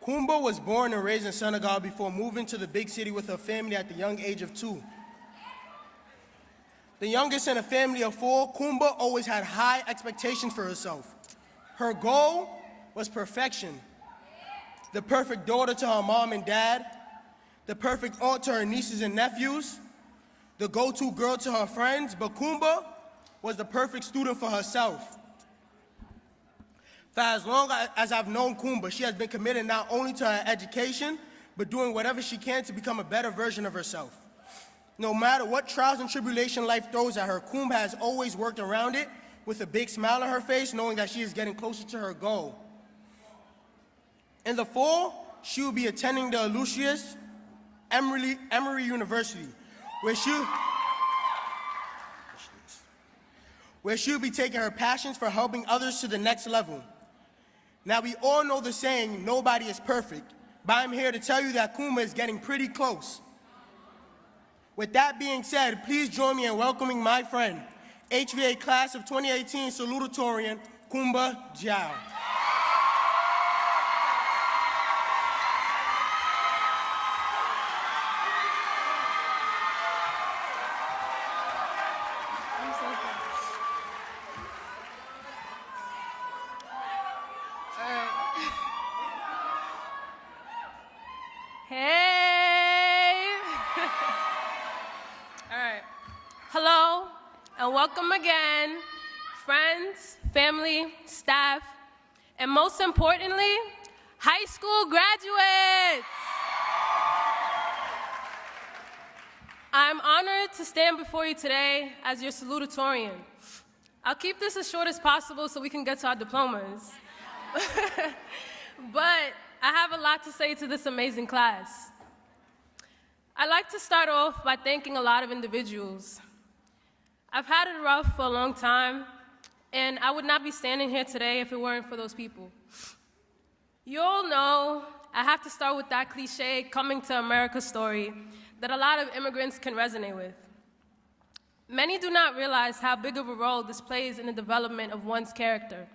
Kumba was born and raised in Senegal before moving to the big city with her family at the young age of 2. The youngest in a family of 4, Kumba always had high expectations for herself. Her goal was perfection. The perfect daughter to her mom and dad, the perfect aunt to her nieces and nephews, the go-to girl to her friends, but Kumba was the perfect student for herself. For as long as I've known Kumba, she has been committed not only to her education, but doing whatever she can to become a better version of herself. No matter what trials and tribulation life throws at her, Kumba has always worked around it with a big smile on her face, knowing that she is getting closer to her goal. In the fall, she will be attending the illustrious Emory University, where she'll be taking her passions for helping others to the next level. Now, we all know the saying, nobody is perfect, but I'm here to tell you that Kumba is getting pretty close. With that being said, please join me in welcoming my friend, HVA class of 2018 Salutatorian, Kumba Jiao. Hello, and welcome again, friends, family, staff, and most importantly, high school graduates. I'm honored to stand before you today as your salutatorian. I'll keep this as short as possible so we can get to our diplomas. But I have a lot to say to this amazing class. I'd like to start off by thanking a lot of individuals. I've had it rough for a long time, and I would not be standing here today if it weren't for those people. You all know I have to start with that cliche coming to America story that a lot of immigrants can resonate with. Many do not realize how big of a role this plays in the development of one's character.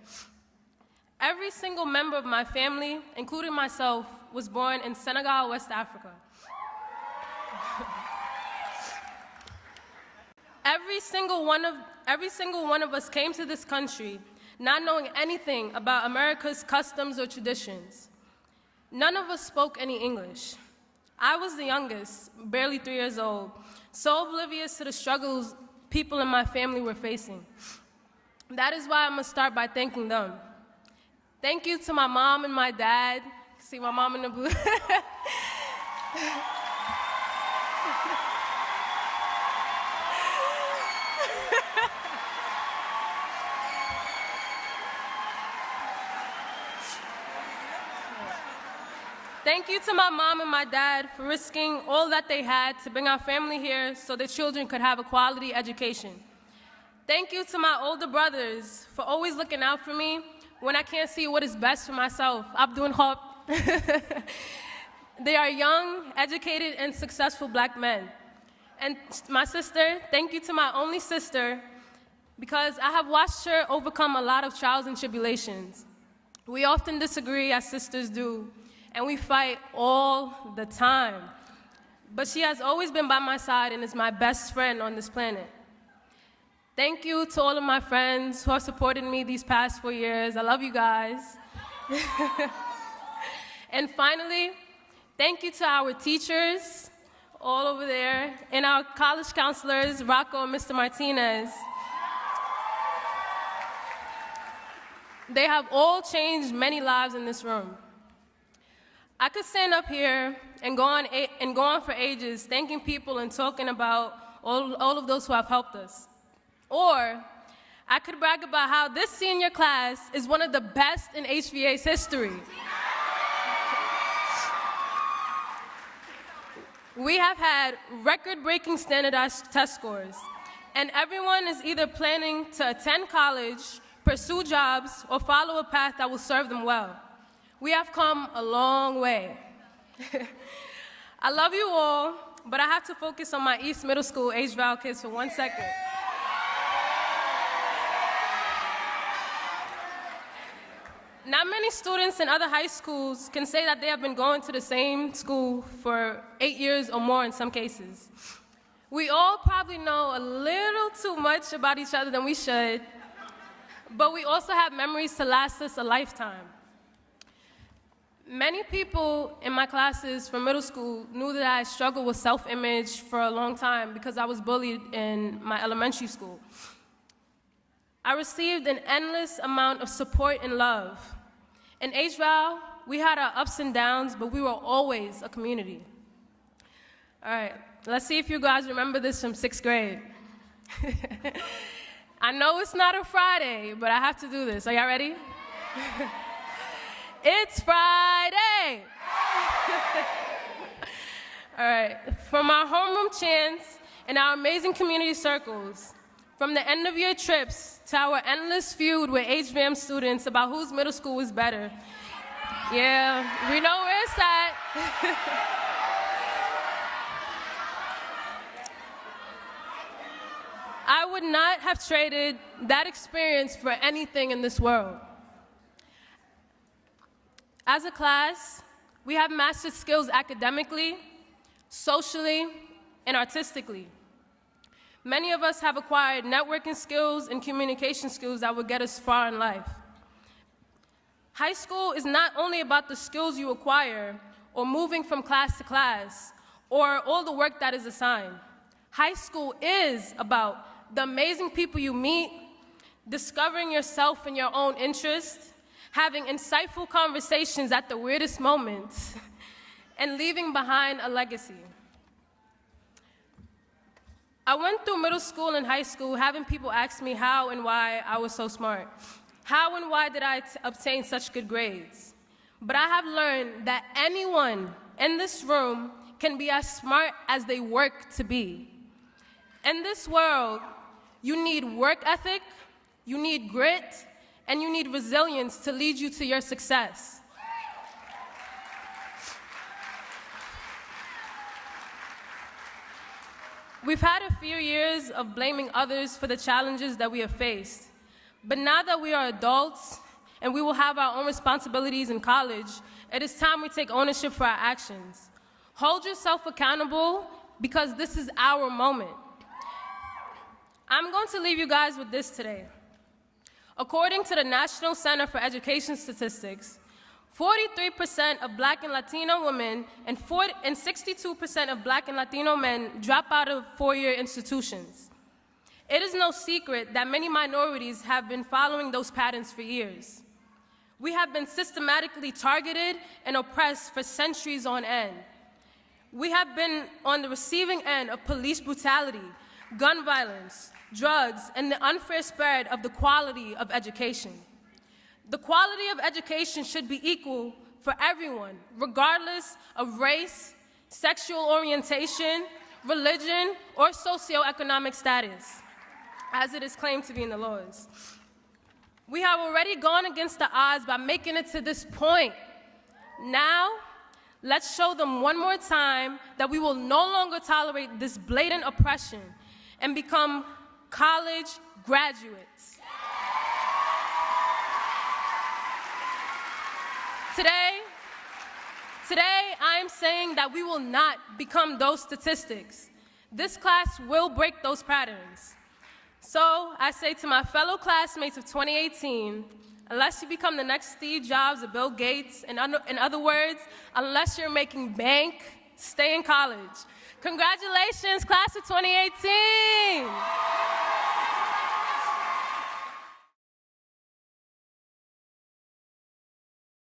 Every single member of my family, including myself, was born in Senegal, West Africa. Every single one of us came to this country not knowing anything about America's customs or traditions. None of us spoke any English. I was the youngest, barely 3 years old, so oblivious to the struggles people in my family were facing. That is why I'm gonna start by thanking them. Thank you to my mom and my dad. See my mom in the blue. Thank you to my mom and my dad for risking all that they had to bring our family here so their children could have a quality education. Thank you to my older brothers for always looking out for me when I can't see what is best for myself. Abdul Hop. They are young, educated, and successful black men. And my sister, thank you to my only sister, because I have watched her overcome a lot of trials and tribulations. We often disagree, as sisters do, and we fight all the time. But she has always been by my side and is my best friend on this planet. Thank you to all of my friends who have supported me these past 4 years. I love you guys. And finally, thank you to our teachers, all over there, and our college counselors, Rocco and Mr. Martinez. They have all changed many lives in this room. I could stand up here and go on for ages thanking people and talking about all of those who have helped us. Or I could brag about how this senior class is one of the best in HVA's history. We have had record-breaking standardized test scores, and everyone is either planning to attend college, pursue jobs, or follow a path that will serve them well. We have come a long way. I love you all, but I have to focus on my East Middle School HVAL kids for 1 second. Not many students in other high schools can say that they have been going to the same school for 8 years or more in some cases. We all probably know a little too much about each other than we should, but we also have memories to last us a lifetime. Many people in my classes from middle school knew that I struggled with self-image for a long time because I was bullied in my elementary school. I received an endless amount of support and love. In HVA, we had our ups and downs, but we were always a community. All right, let's see if you guys remember this from 6th grade. I know it's not a Friday, but I have to do this. Are y'all ready? It's Friday! All right, from our homeroom chants and our amazing community circles, from the end of year trips to our endless feud with HVM students about whose middle school was better. Yeah, we know where it's at. I would not have traded that experience for anything in this world. As a class, we have mastered skills academically, socially, and artistically. Many of us have acquired networking skills and communication skills that will get us far in life. High school is not only about the skills you acquire or moving from class to class or all the work that is assigned. High school is about the amazing people you meet, discovering yourself and your own interests, having insightful conversations at the weirdest moments, and leaving behind a legacy. I went through middle school and high school having people ask me how and why I was so smart. How and why did I obtain such good grades? But I have learned that anyone in this room can be as smart as they work to be. In this world, you need work ethic, you need grit, and you need resilience to lead you to your success. We've had a few years of blaming others for the challenges that we have faced. But now that we are adults and we will have our own responsibilities in college, it is time we take ownership for our actions. Hold yourself accountable because this is our moment. I'm going to leave you guys with this today. According to the National Center for Education Statistics, 43% of Black and Latino women and 62% of Black and Latino men drop out of four-year institutions. It is no secret that many minorities have been following those patterns for years. We have been systematically targeted and oppressed for centuries on end. We have been on the receiving end of police brutality, gun violence, drugs, and the unfair spread of the quality of education. The quality of education should be equal for everyone, regardless of race, sexual orientation, religion, or socioeconomic status, as it is claimed to be in the laws. We have already gone against the odds by making it to this point. Now, let's show them one more time that we will no longer tolerate this blatant oppression and become college graduates. Today, I'm saying that we will not become those statistics. This class will break those patterns. So I say to my fellow classmates of 2018, unless you become the next Steve Jobs or Bill Gates, in other words, unless you're making bank, stay in college. Congratulations, class of 2018.